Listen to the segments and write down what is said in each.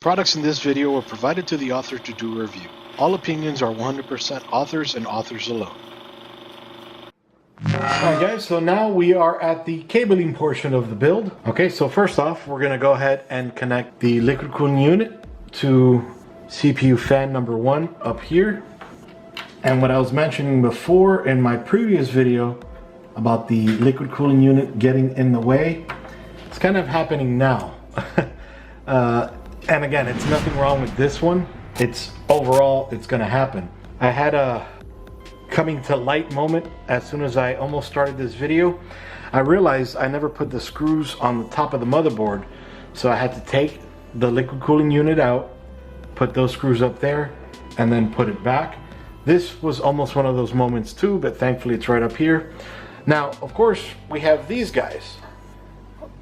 Products in this video were provided to the author to do a review. All opinions are 100% authors and authors alone. Alright guys, so now we are at the cabling portion of the build. Okay, so first off, we're going to go ahead and connect the liquid cooling unit to CPU fan number 1 up here. And what I was mentioning before in my previous video about the liquid cooling unit getting in the way, it's kind of happening now. And again, it's nothing wrong with this one. It's overall, it's going to happen. I had a coming to light moment as soon as I almost started this video. I realized I never put the screws on the top of the motherboard, so I had to take the liquid cooling unit out, put those screws up there, and then put it back. This was almost one of those moments too, but thankfully it's right up here. Now, of course, we have these guys.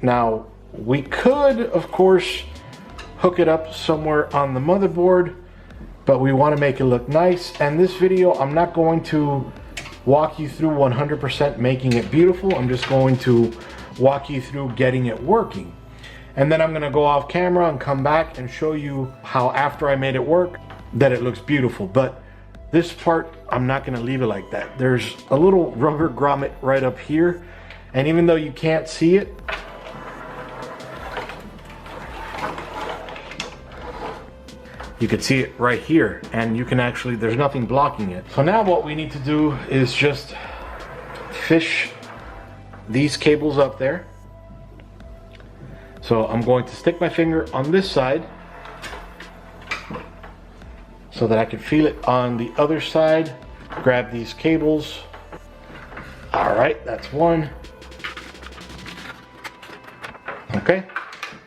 Now, we could, of course, hook it up somewhere on the motherboard, but we want to make it look nice. And this video, I'm not going to walk you through 100% making it beautiful. I'm just going to walk you through getting it working. And then I'm going to go off camera and come back and show you how after I made it work, that it looks beautiful. But this part, I'm not going to leave it like that. There's a little rubber grommet right up here. And even though you can't see it, you can see it right here, and you can actually, there's nothing blocking it. So now what we need to do is just fish these cables up there. So I'm going to stick my finger on this side so that I can feel it on the other side. Grab these cables. All right, that's one. Okay,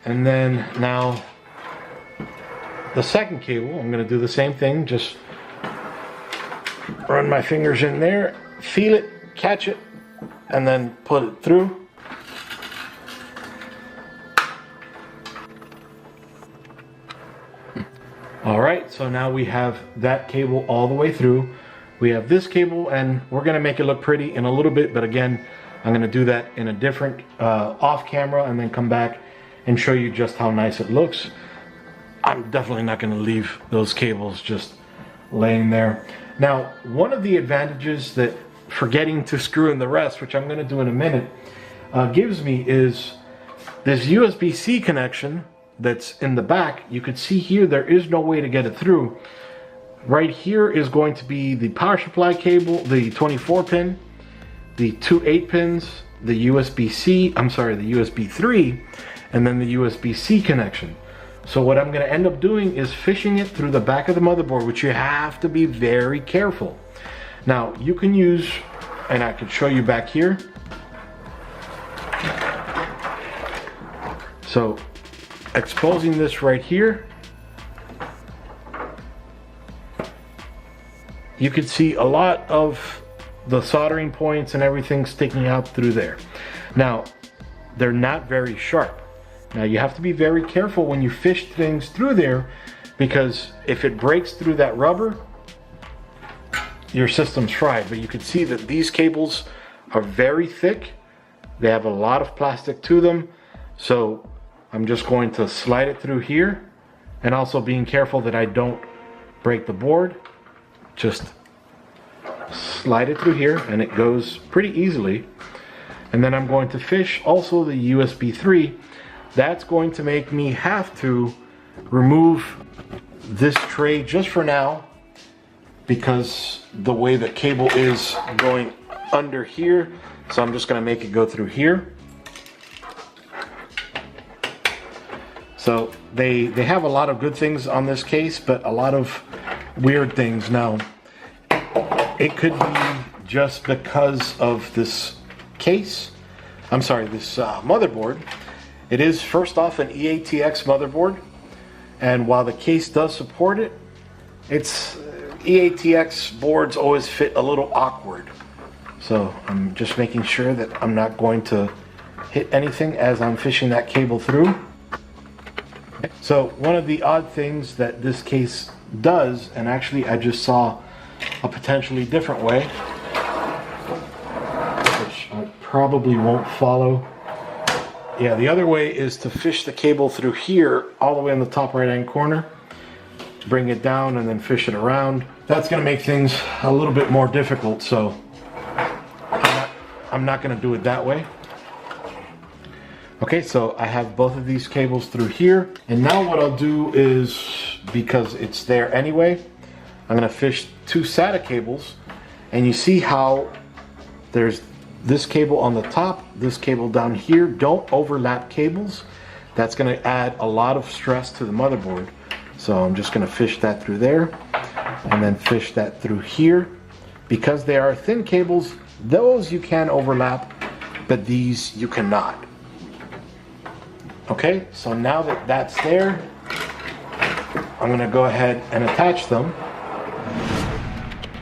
and then now the second cable, I'm going to do the same thing. Just run my fingers in there, feel it, catch it, and then put it through. All right, so now we have that cable all the way through. We have this cable, and we're going to make it look pretty in a little bit, but again, I'm going to do that in a different off camera and then come back and show you just how nice it looks. I'm definitely not going to leave those cables just laying there. Now, one of the advantages that forgetting to screw in the rest, which I'm going to do in a minute, gives me is this USB-C connection that's in the back. You could see here there is no way to get it through. Right here is going to be the power supply cable, the 24 pin, the 2 8 pins, the USB-C, I'm sorry, the USB 3, and then the USB-C connection. So what I'm going to end up doing is fishing it through the back of the motherboard, which you have to be very careful. Now you can use, and I can show you back here. So exposing this right here, you can see a lot of the soldering points and everything sticking out through there. Now, they're not very sharp. Now you have to be very careful when you fish things through there, because if it breaks through that rubber, your system's fried. But you can see that these cables are very thick. They have a lot of plastic to them. So I'm just going to slide it through here, and also being careful that I don't break the board. Just slide it through here and it goes pretty easily. And then I'm going to fish also the USB 3. That's going to make me have to remove this tray just for now, because the way the cable is going under here. So I'm just going to make it go through here. So they have a lot of good things on this case, but a lot of weird things. Now, it could be just because of this case. I'm sorry, this motherboard. It is first off an EATX motherboard, and while the case does support it, it's EATX boards always fit a little awkward. So I'm just making sure that I'm not going to hit anything as I'm fishing that cable through. So one of the odd things that this case does, and actually I just saw a potentially different way, which I probably won't follow yeah, the other way is to fish the cable through here, all the way in the top right-hand corner, bring it down and then fish it around. That's gonna make things a little bit more difficult, so I'm not gonna do it that way. Okay, so I have both of these cables through here, and now what I'll do is, because it's there anyway, I'm gonna fish 2 SATA cables, and you see how there's this cable on the top, this cable down here. Don't overlap cables. That's gonna add a lot of stress to the motherboard. So I'm just gonna fish that through there, and then fish that through here. Because they are thin cables, those you can overlap, but these you cannot. Okay, so now that that's there, I'm gonna go ahead and attach them.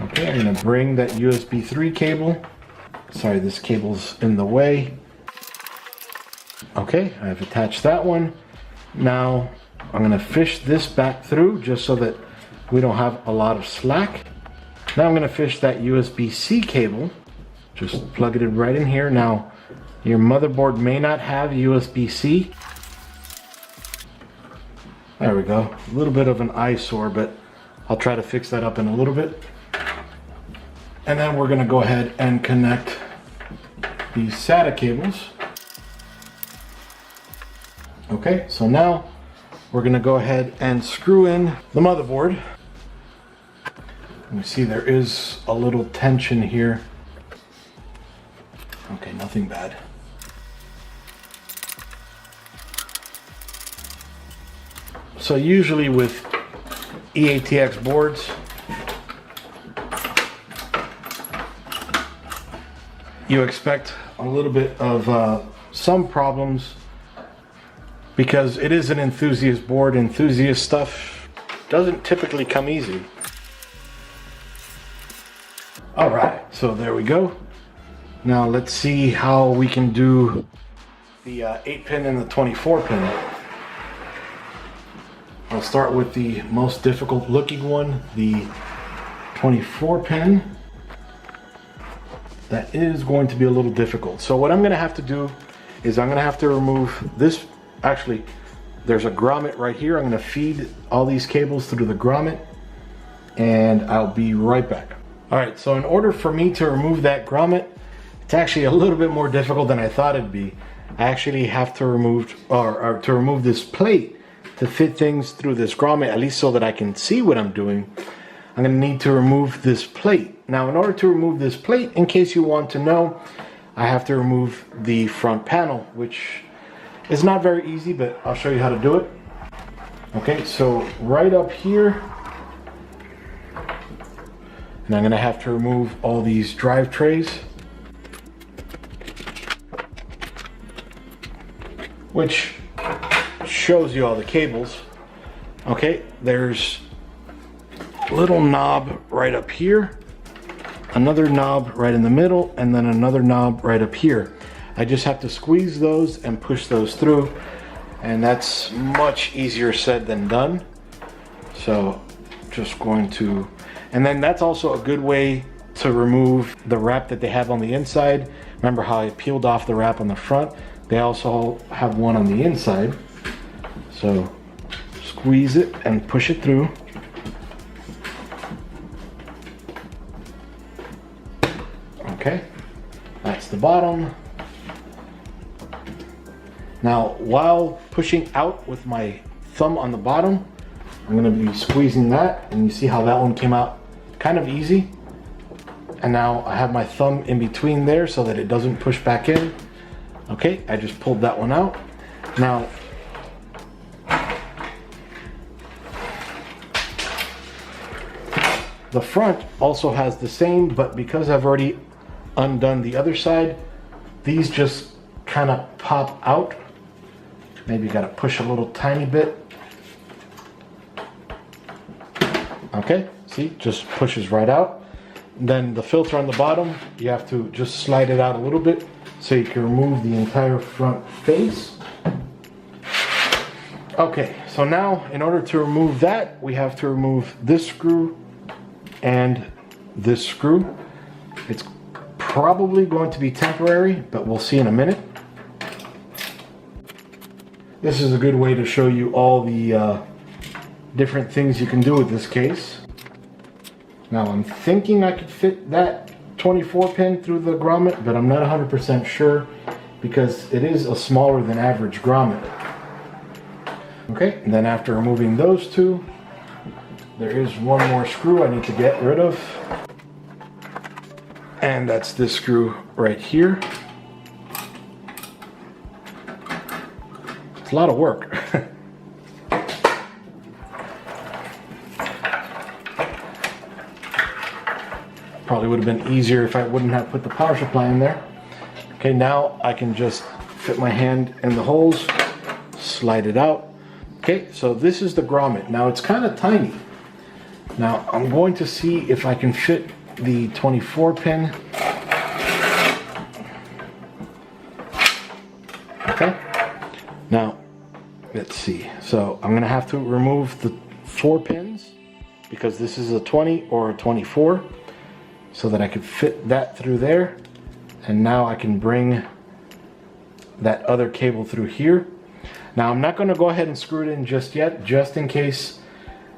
Okay, I'm gonna bring that USB 3 cable. Sorry, this cable's in the way. Okay, I've attached that one. Now, I'm gonna fish this back through just so that we don't have a lot of slack. Now I'm gonna fish that USB-C cable. Just plug it in right in here. Now, your motherboard may not have USB-C. There we go. A little bit of an eyesore, but I'll try to fix that up in a little bit. And then we're gonna go ahead and connect these SATA cables. Okay, so now we're gonna go ahead and screw in the motherboard. You see there is a little tension here. Okay, nothing bad. So usually with EATX boards, you expect a little bit of some problems because it is an enthusiast board. Enthusiast stuff doesn't typically come easy. All right, so there we go. Now let's see how we can do the 8-pin and the 24-pin. I'll start with the most difficult looking one, the 24-pin. That is going to be a little difficult. So what I'm gonna have to do is I'm gonna have to remove this. Actually, there's a grommet right here. I'm gonna feed all these cables through the grommet, and I'll be right back. All right, so in order for me to remove that grommet, it's actually a little bit more difficult than I thought it'd be. I actually have to remove, or to remove this plate to fit things through this grommet, at least so that I can see what I'm doing. I'm gonna need to remove this plate. Now, in order to remove this plate, in case you want to know, I have to remove the front panel, which is not very easy, but I'll show you how to do it. Okay, so right up here, and I'm gonna have to remove all these drive trays, which shows you all the cables. Okay, there's a little knob right up here, another knob right in the middle, and then another knob right up here. I just have to squeeze those and push those through, and that's much easier said than done. So just going to, and then that's also a good way to remove the wrap that they have on the inside. Remember how I peeled off the wrap on the front? They also have one on the inside. So squeeze it and push it through. Okay, that's the bottom. Now, while pushing out with my thumb on the bottom, I'm gonna be squeezing that, and you see how that one came out kind of easy. And now I have my thumb in between there so that it doesn't push back in. Okay, I just pulled that one out. Now, the front also has the same, but because I've already undone the other side, these just kind of pop out. Maybe you gotta push a little tiny bit. Okay, see, just pushes right out. Then the filter on the bottom, you have to just slide it out a little bit so you can remove the entire front face. Okay, so now in order to remove that, we have to remove this screw and this screw. It's probably going to be temporary, but we'll see in a minute. this is a good way to show you all the different things you can do with this case. Now I'm thinking I could fit that 24 pin through the grommet, but I'm not 100% sure because it is a smaller than average grommet. Okay, and then after removing those two, there is one more screw I need to get rid of. And that's this screw right here. It's a lot of work. Probably would have been easier if I wouldn't have put the power supply in there. Okay, now I can just fit my hand in the holes, slide it out. Okay, so this is the grommet. Now it's kind of tiny. Now I'm going to see if I can fit the 24 pin. Okay, now let's see. So I'm gonna have to remove the 4 pins because this is a 20 or a 24 so that I could fit that through there. And now I can bring that other cable through here. Now I'm not going to go ahead and screw it in just yet, just in case,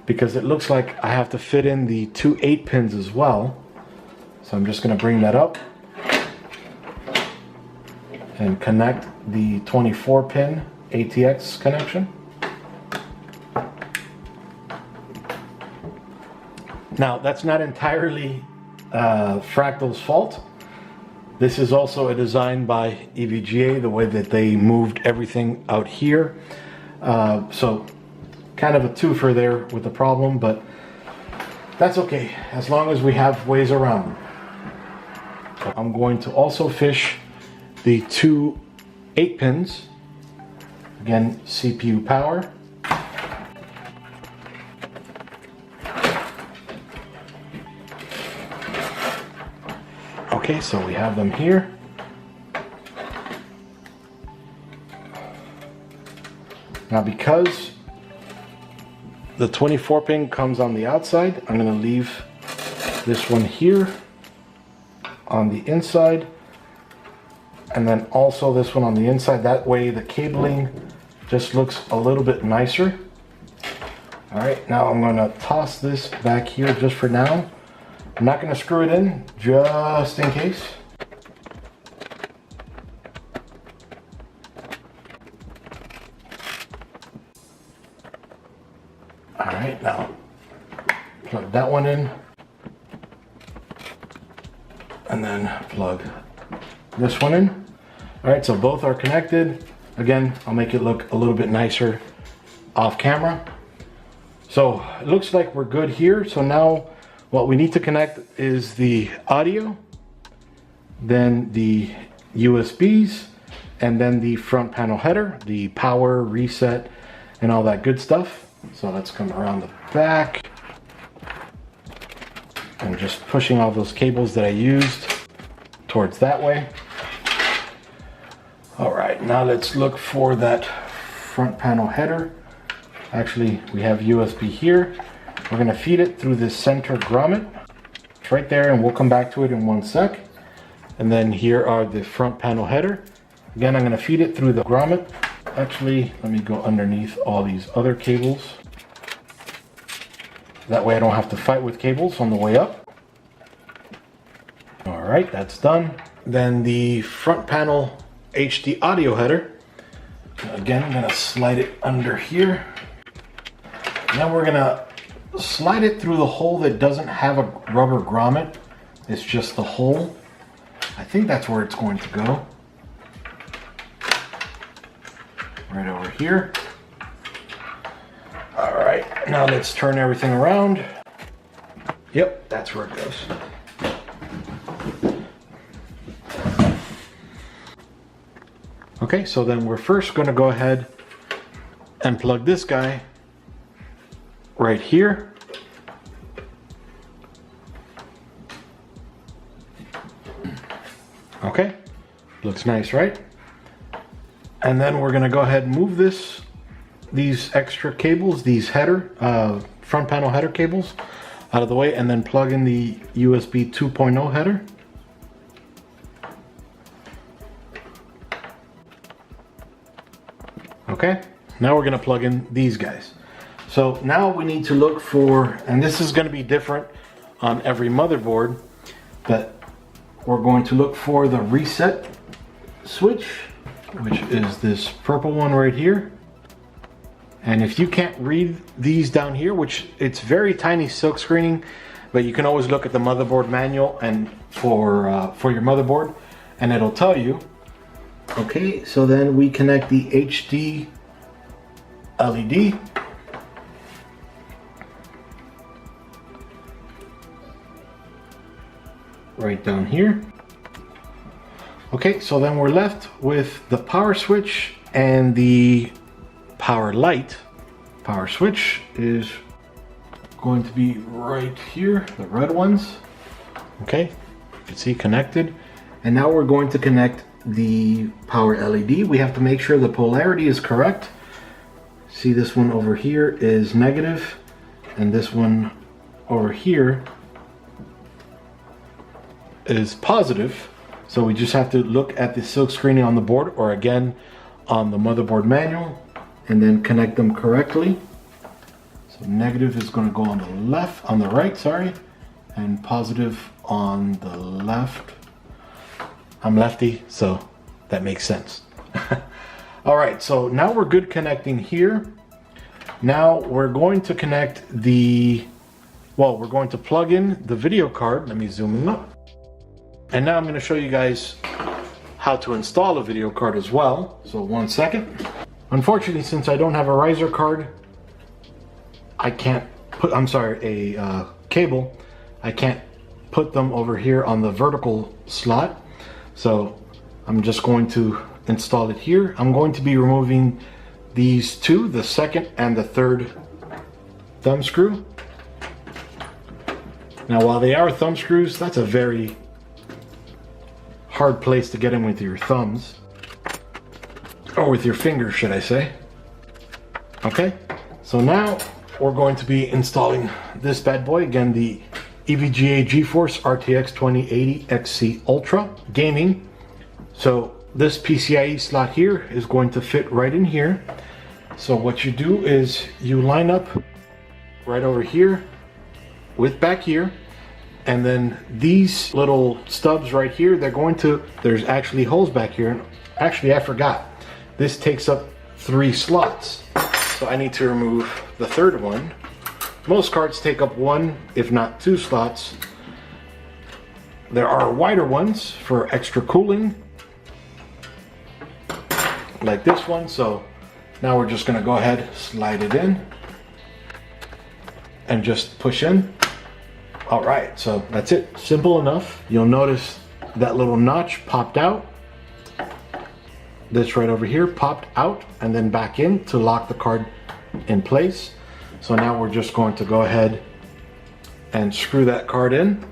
because it looks like I have to fit in the 2 8 pins as well. So I'm just going to bring that up and connect the 24 pin ATX connection. Now that's not entirely Fractal's fault. This is also a design by EVGA, the way that they moved everything out here. So kind of a twofer there with the problem, but that's okay, as long as we have ways around them. I'm going to also fish the 2 8 pins. Again, CPU power. Okay, so we have them here. Now because the 24 pin comes on the outside, I'm going to leave this one here on the inside, and then also this one on the inside. That way the cabling just looks a little bit nicer. All right, now I'm going to toss this back here just for now. I'm not going to screw it in, just in case. All right, now plug that one in, and then plug this one in. All right, so both are connected. Again, I'll make it look a little bit nicer off camera. So it looks like we're good here. So now what we need to connect is the audio, then the USBs, and then the front panel header, the power, reset, and all that good stuff. So let's come around the back. I'm just pushing all those cables that I used towards that way. All right, now let's look for that front panel header. Actually, we have USB here. We're gonna feed it through this center grommet. It's right there, and we'll come back to it in 1 sec. And then here are the front panel header. Again, I'm gonna feed it through the grommet. Actually, let me go underneath all these other cables. That way I don't have to fight with cables on the way up. All right, that's done. Then the front panel HD audio header. Again, I'm gonna slide it under here. Now we're gonna slide it through the hole that doesn't have a rubber grommet. It's just the hole. I think that's where it's going to go. Right over here. All right, now let's turn everything around. Yep, that's where it goes. Okay, so then we're first going to go ahead and plug this guy right here. Okay, looks nice, right? And then we're going to go ahead and move these extra cables, these header, front panel header cables out of the way, and then plug in the USB 2.0 header. Okay, now we're gonna plug in these guys. So now we need to look for, and this is gonna be different on every motherboard, but we're going to look for the reset switch, which is this purple one right here. And if you can't read these down here, which it's very tiny silk screening, but you can always look at the motherboard manual and for your motherboard, and it'll tell you. Okay, so then we connect the HD LED. Right down here. Okay, so then we're left with the power switch and the power light. Power switch is going to be right here, the red ones. Okay, you can see connected. And now we're going to connect the power LED. We have to make sure the polarity is correct. See, this one over here is negative, and this one over here is positive. So we just have to look at the silk screening on the board, or again on the motherboard manual, and then connect them correctly. So negative is going to go on the left, on the right, sorry, and positive on the left. I'm lefty, so that makes sense. All right, so now we're good connecting here. Now we're going to connect we're going to plug in the video card. Let me zoom in up. And now I'm going to show you guys how to install a video card as well. So 1 second. Unfortunately, since I don't have a riser card, I can't put, a cable. I can't put them over here on the vertical slot. So I'm just going to install it here. I'm going to be removing these two, the second and the third thumb screw. Now, while they are thumb screws, that's a very hard place to get in with your thumbs, or with your fingers, should I say. Okay, so now we're going to be installing this bad boy. Again, the EVGA GeForce RTX 2080 XC Ultra Gaming. So this PCIe slot here is going to fit right in here. So what you do is you line up right over here with back here, and then these little stubs right here, there's actually holes back here. Actually, I forgot. This takes up 3 slots. So I need to remove the third one. Most cards take up 1, if not 2 slots. There are wider ones for extra cooling, like this one. So now we're just gonna go ahead, slide it in, and just push in. All right, so that's it, simple enough. You'll notice that little notch popped out. This right over here popped out and then back in to lock the card in place. So now we're just going to go ahead and screw that card in.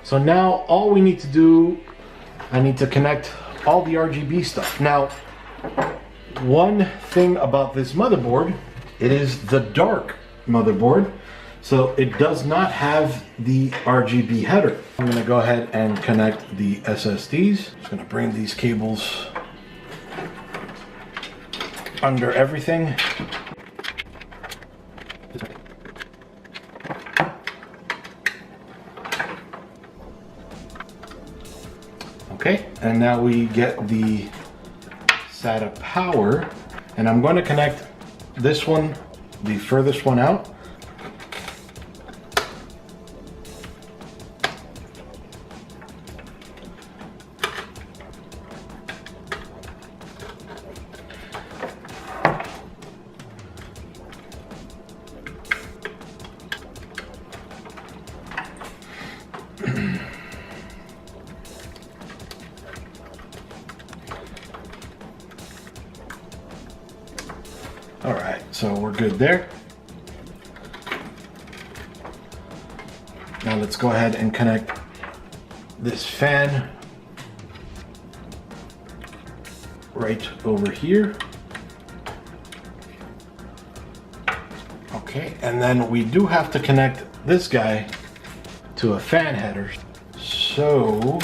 So now all we need to do, I need to connect all the RGB stuff. Now, one thing about this motherboard, it is the dark motherboard, so it does not have the RGB header. I'm going to go ahead and connect the SSDs. Just going to bring these cables under everything. Okay, and now we get the SATA power, and I'm going to connect this one, the furthest one out. All right, so we're good there. Now let's go ahead and connect this fan right over here. Okay, and then we do have to connect this guy to a fan header. So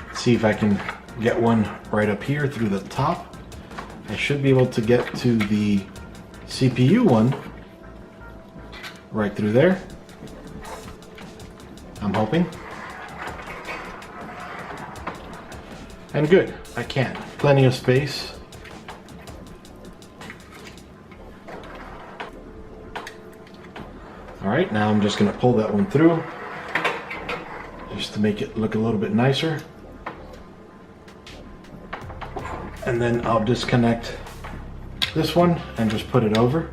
let's see if I can get one right up here through the top. I should be able to get to the CPU one right through there. I'm hoping. And good, I can. Plenty of space. All right, now I'm just gonna pull that one through just to make it look a little bit nicer. And then I'll disconnect this one and just put it over.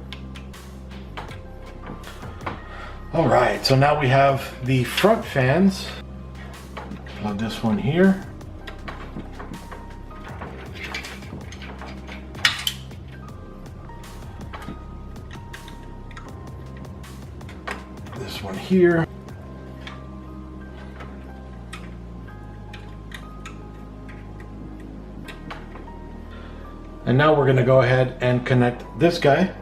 All right, so now we have the front fans. Plug this one here. This one here. And now we're going to go ahead and connect this guy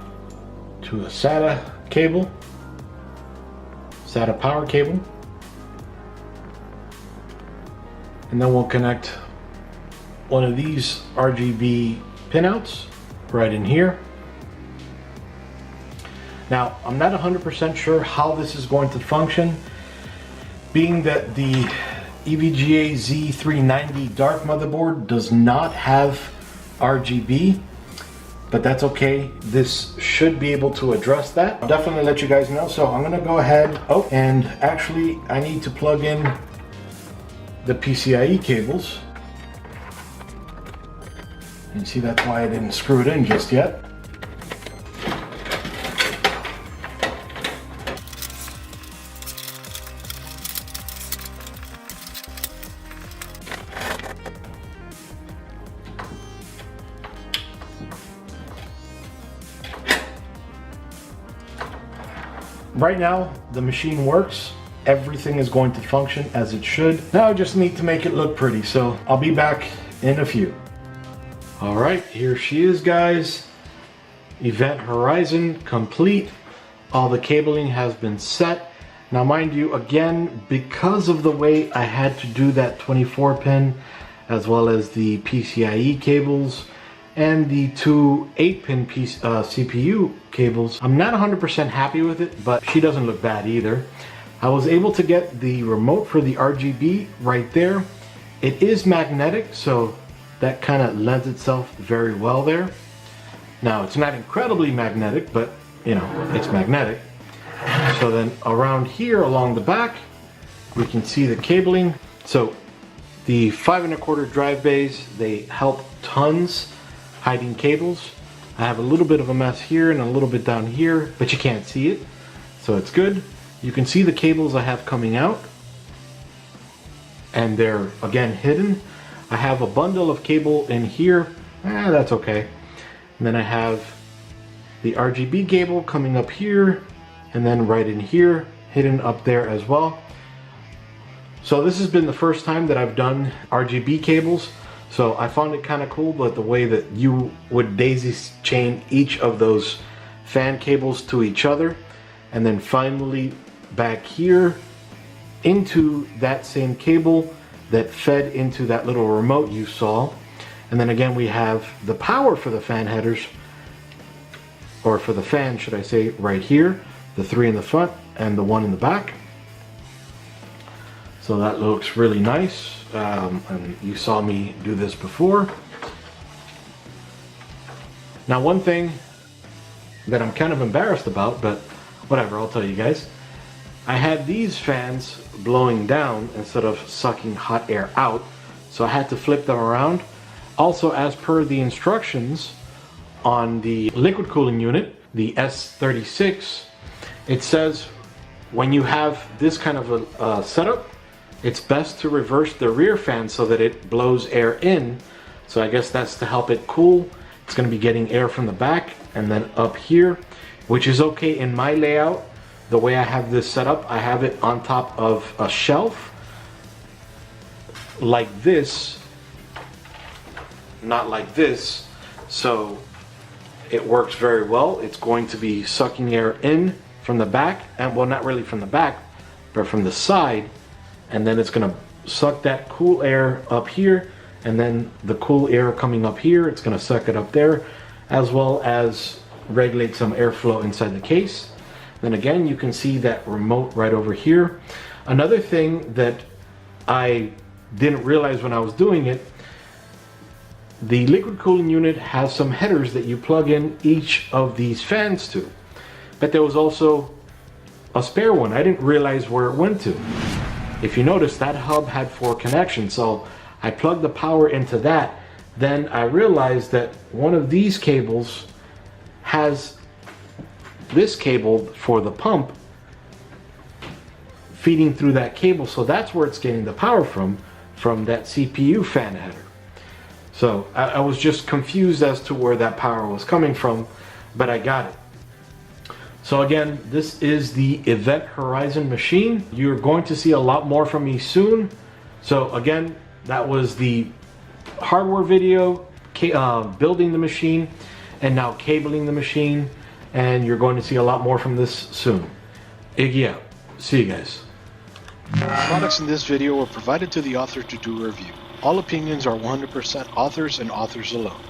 to a SATA cable, SATA power cable. And then we'll connect one of these RGB pinouts right in here. Now, I'm not 100% sure how this is going to function, being that the EVGA Z390 dark motherboard does not have RGB, but that's okay. This should be able to address that. I'll definitely let you guys know. So I'm gonna go ahead, and actually I need to plug in the PCIe cables. You see, that's why I didn't screw it in just yet. Right now, the machine works. Everything is going to function as it should. Now I just need to make it look pretty, so I'll be back in a few. All right, here she is, guys. Event horizon complete. All the cabling has been set. Now, mind you, again, because of the way I had to do that 24 pin, as well as the PCIe cables, and the two 8-pin CPU cables, I'm not 100% happy with it, but she doesn't look bad either. I was able to get the remote for the RGB right there. It is magnetic, so that kind of lends itself very well there. Now, it's not incredibly magnetic, but you know, it's magnetic. So then around here along the back, we can see the cabling. So the 5 1/4 drive bays, they help tons hiding cables. I have a little bit of a mess here and a little bit down here, but you can't see it, so it's good. You can see the cables I have coming out, and they're again hidden. I have a bundle of cable in here, that's okay. And then I have the RGB cable coming up here, and then right in here, hidden up there as well. So this has been the first time that I've done RGB cables. So I found it kind of cool, but the way that you would daisy chain each of those fan cables to each other, and then finally back here into that same cable that fed into that little remote you saw. And then again, we have the power for the fan headers, or for the fan, should I say, right here. The 3 in the front and the 1 in the back. So that looks really nice. And you saw me do this before. Now, one thing that I'm kind of embarrassed about, but whatever, I'll tell you guys. I had these fans blowing down instead of sucking hot air out, so I had to flip them around. Also, as per the instructions on the liquid cooling unit, the S36, it says when you have this kind of a setup, it's best to reverse the rear fan so that it blows air in. So I guess that's to help it cool. It's going to be getting air from the back and then up here, which is okay in my layout. The way I have this set up, I have it on top of a shelf like this, not like this. So it works very well. It's going to be sucking air in from the back, and well, not really from the back, but from the side. And then it's going to suck that cool air up here and then the cool air coming up here, it's going to suck it up there, as well as regulate some airflow inside the case. Then again, you can see that remote right over here. Another thing that I didn't realize when I was doing it, the liquid cooling unit has some headers that you plug in each of these fans to. But there was also a spare one. I didn't realize where it went to. If you notice, that hub had 4 connections, so I plugged the power into that. Then I realized that one of these cables has this cable for the pump feeding through that cable, so that's where it's getting the power from that CPU fan header. So I was just confused as to where that power was coming from, but I got it. So again, this is the Event Horizon machine. You're going to see a lot more from me soon. So again, that was the hardware video, building the machine, and now cabling the machine. And you're going to see a lot more from this soon. Iggy out. See you guys. Products in this video were provided to the author to do a review. All opinions are 100% authors and authors alone.